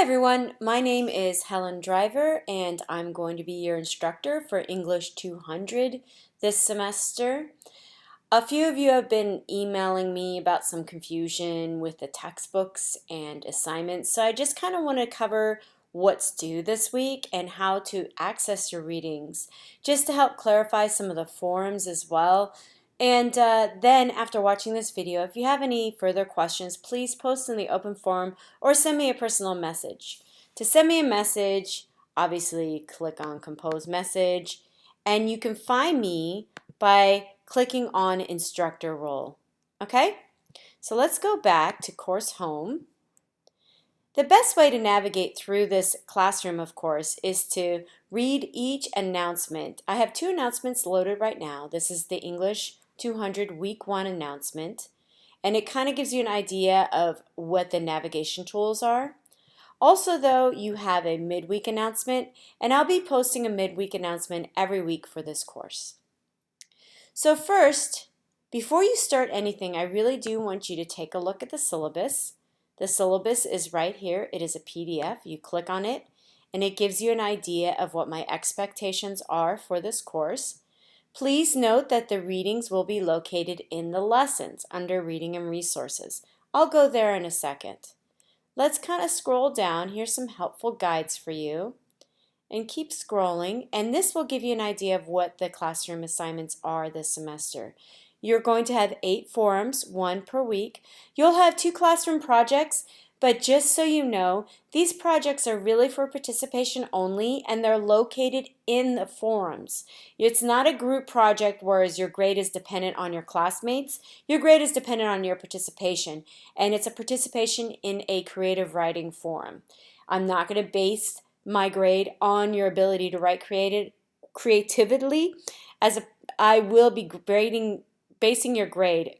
everyone, my name is Helen Driver and I'm going to be your instructor for English 200 this semester. A few of you have been emailing me about some confusion with the textbooks and assignments, so I just kind of want to cover what's due this week and how to access your readings, just to help clarify some of the forums as well. And then after watching this video, if you have any further questions, please post in the open forum or send me a personal message. To send me a message, obviously click on Compose Message, and you can find me by clicking on Instructor Role. Okay? So let's go back to Course Home. The best way to navigate through this classroom, of course, is to read each announcement. I have two announcements loaded right now. This is the English 200 Week 1 announcement, and it kind of gives you an idea of what the navigation tools are. Also, though, you have a midweek announcement, and I'll be posting a midweek announcement every week for this course. So first, before you start anything, I really do want you to take a look at the syllabus. The syllabus is right here. It is a PDF. You click on it, and it gives you an idea of what my expectations are for this course. Please note that the readings will be located in the lessons under Reading and Resources. I'll go there in a second. Let's kind of scroll down. Here's some helpful guides for you. And keep scrolling, and this will give you an idea of what the classroom assignments are this semester. You're going to have 8 forums, 1 per week. You'll have 2 classroom projects, but just so you know, these projects are really for participation only, and they're located in the forums. It's not a group project whereas your grade is dependent on your classmates. Your grade is dependent on your participation, and it's a participation in a creative writing forum. I'm not going to base my grade on your ability to write creatively, I will be basing your grade,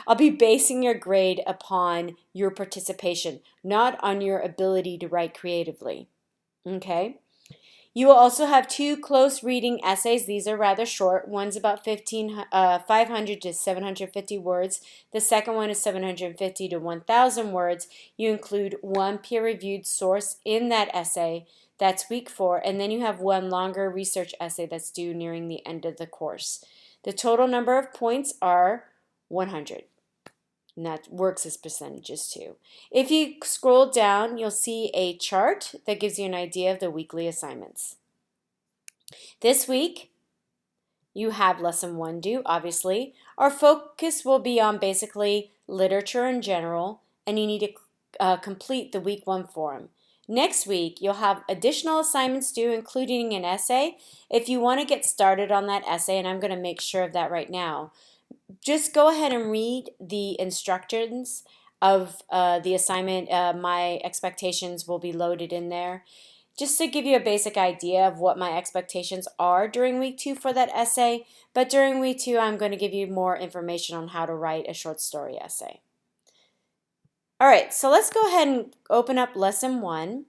I'll be basing your grade upon your participation, not on your ability to write creatively. Okay? You will also have 2 close reading essays. These are rather short. One's about 500 to 750 words. The second one is 750 to 1,000 words. You include 1 peer-reviewed source in that essay. That's week 4. And then you have 1 longer research essay that's due nearing the end of the course. The total number of points are 100. And that works as percentages too. If you scroll down, you'll see a chart that gives you an idea of the weekly assignments. This week, you have lesson 1 due, obviously. Our focus will be on basically literature in general, and you need to complete the week 1 forum. Next week, you'll have additional assignments due, including an essay. If you want to get started on that essay, and I'm going to make sure of that right now, just go ahead and read the instructions of the assignment. My expectations will be loaded in there. Just to give you a basic idea of what my expectations are during week 2 for that essay, but during week 2 I'm going to give you more information on how to write a short story essay. Alright, so let's go ahead and open up lesson 1.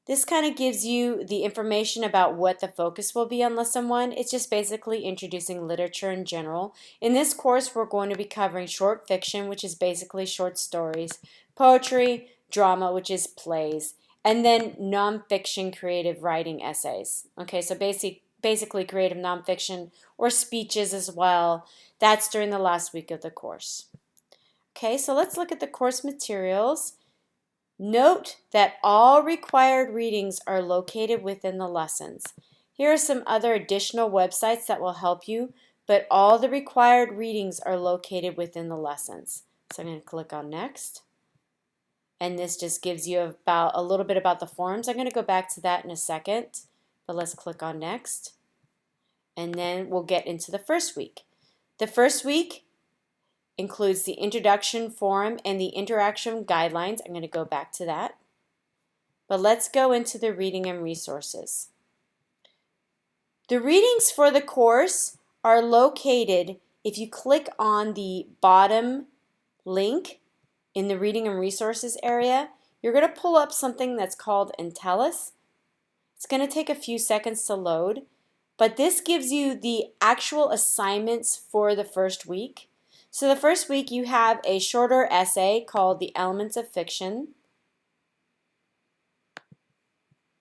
This kind of gives you the information about what the focus will be on lesson 1. It's just basically introducing literature in general. In this course, we're going to be covering short fiction, which is basically short stories, poetry, drama, which is plays, and then nonfiction creative writing essays. Okay, so basically creative nonfiction or speeches as well. That's during the last week of the course. Okay, so let's look at the course materials. Note that all required readings are located within the lessons. Here are some other additional websites that will help you, but all the required readings are located within the lessons. So I'm going to click on Next. And this just gives you a little bit about the forums. I'm going to go back to that in a second, but let's click on Next. And then we'll get into the first week. The first week includes the introduction forum and the interaction guidelines. I'm going to go back to that. But let's go into the reading and resources. The readings for the course are located, if you click on the bottom link in the reading and resources area, you're going to pull up something that's called Entellus. It's going to take a few seconds to load, but this gives you the actual assignments for the first week. So the first week you have a shorter essay called The Elements of Fiction.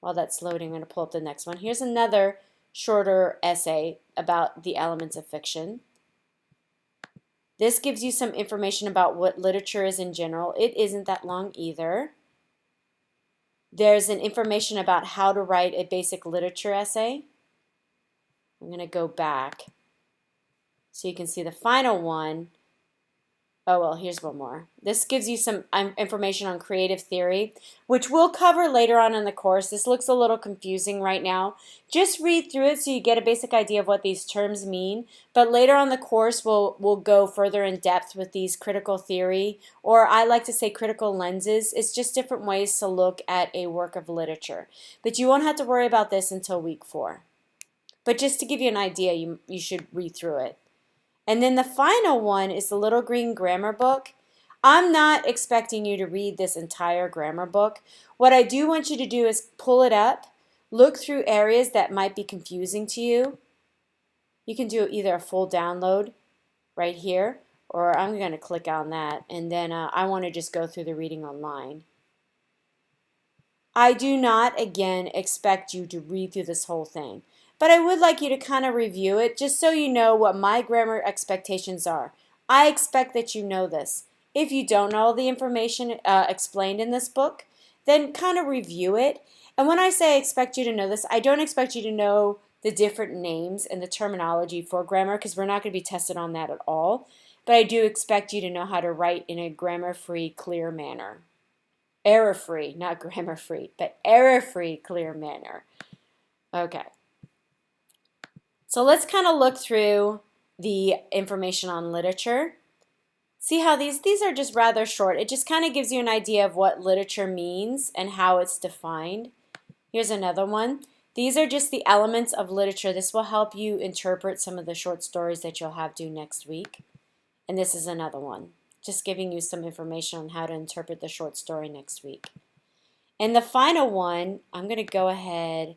While that's loading, I'm going to pull up the next one. Here's another shorter essay about the elements of fiction. This gives you some information about what literature is in general. It isn't that long either. There's an information about how to write a basic literature essay. I'm going to go back so you can see the final one. Oh, well, here's one more. This gives you some information on creative theory, which we'll cover later on in the course. This looks a little confusing right now. Just read through it so you get a basic idea of what these terms mean. But later on the course, we'll go further in depth with these critical theory, or I like to say critical lenses. It's just different ways to look at a work of literature. But you won't have to worry about this until week 4. But just to give you an idea, you should read through it. And then the final one is the Little Green Grammar Book. I'm not expecting you to read this entire grammar book. What I do want you to do is pull it up, look through areas that might be confusing to you. You can do either a full download right here, or I'm going to click on that, and then I want to just go through the reading online. I do not, again, expect you to read through this whole thing. But I would like you to kind of review it just so you know what my grammar expectations are. I expect that you know this. If you don't know all the information explained in this book, then kind of review it. And when I say I expect you to know this, I don't expect you to know the different names and the terminology for grammar because we're not going to be tested on that at all. But I do expect you to know how to write in a grammar-free, clear manner. Error-free, not grammar-free, but error-free, clear manner. Okay. So let's kind of look through the information on literature. See how these are just rather short. It just kind of gives you an idea of what literature means and how it's defined. Here's another one. These are just the elements of literature. This will help you interpret some of the short stories that you'll have due next week. And this is another one, just giving you some information on how to interpret the short story next week. And the final one, I'm going to go ahead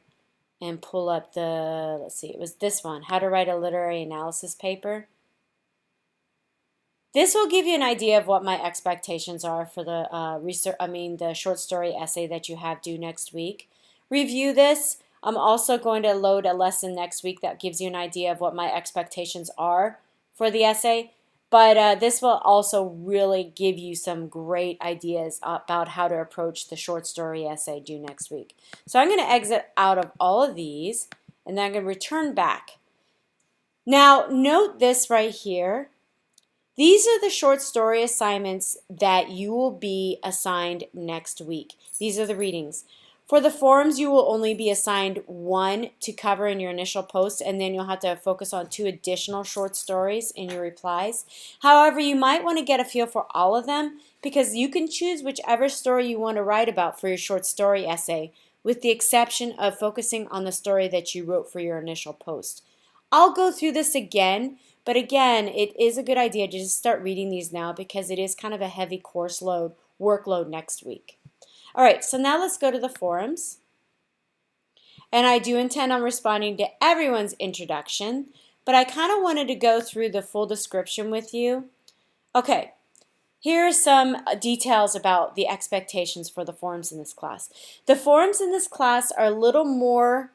and pull up the, let's see, it was this one, how to write a literary analysis paper. This will give you an idea of what my expectations are for the the short story essay that you have due next week. Review this. I'm also going to load a lesson next week that gives you an idea of what my expectations are for the essay. But this will also really give you some great ideas about how to approach the short story essay due next week. So I'm going to exit out of all of these, and then I'm going to return back. Now, note this right here. These are the short story assignments that you will be assigned next week. These are the readings. For the forums, you will only be assigned 1 to cover in your initial post, and then you'll have to focus on 2 additional short stories in your replies. However, you might want to get a feel for all of them because you can choose whichever story you want to write about for your short story essay, with the exception of focusing on the story that you wrote for your initial post. I'll go through this again, but again, it is a good idea to just start reading these now because it is kind of a heavy course load, workload next week. All right, so now let's go to the forums. And I do intend on responding to everyone's introduction, but I kind of wanted to go through the full description with you. Okay, here are some details about the expectations for the forums in this class. The forums in this class are a little more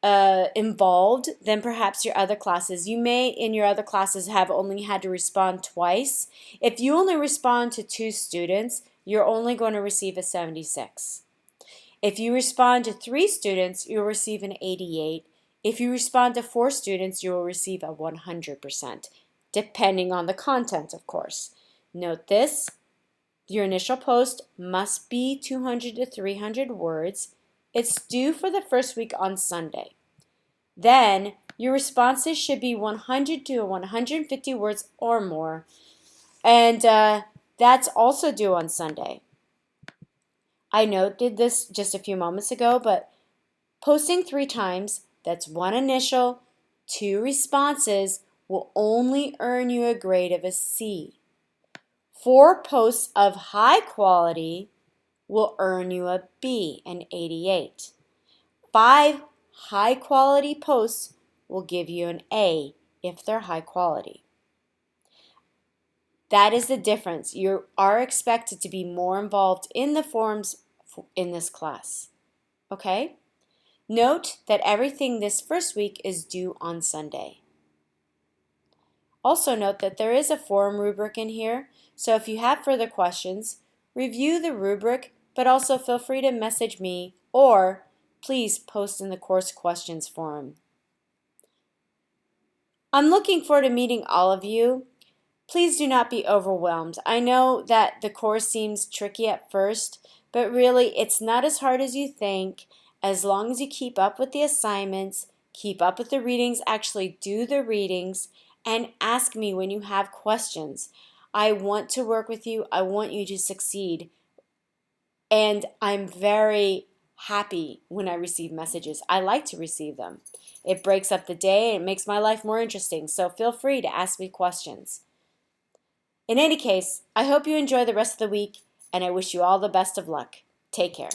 involved than perhaps your other classes. You may in your other classes have only had to respond twice. If you only respond to 2 students, you're only going to receive a 76. If you respond to 3 students, you'll receive an 88. If you respond to 4 students, you will receive a 100%, depending on the content, of course. Note this, your initial post must be 200 to 300 words. It's due for the first week on Sunday. Then, your responses should be 100 to 150 words or more. And that's also due on Sunday. I noted this just a few moments ago, but posting 3 times, that's 1 initial, 2 responses, will only earn you a grade of a C. 4 posts of high quality will earn you a B, an 88. 5 high quality posts will give you an A if they're high quality. That is the difference. You are expected to be more involved in the forums in this class. Okay? Note that everything this first week is due on Sunday. Also note that there is a forum rubric in here, so if you have further questions, review the rubric, but also feel free to message me or please post in the course questions forum. I'm looking forward to meeting all of you. Please do not be overwhelmed. I know that the course seems tricky at first, but really it's not as hard as you think. As long as you keep up with the assignments, keep up with the readings, actually do the readings, and ask me when you have questions. I want to work with you. I want you to succeed. And I'm very happy when I receive messages. I like to receive them. It breaks up the day. It makes my life more interesting. So feel free to ask me questions. In any case, I hope you enjoy the rest of the week, and I wish you all the best of luck. Take care.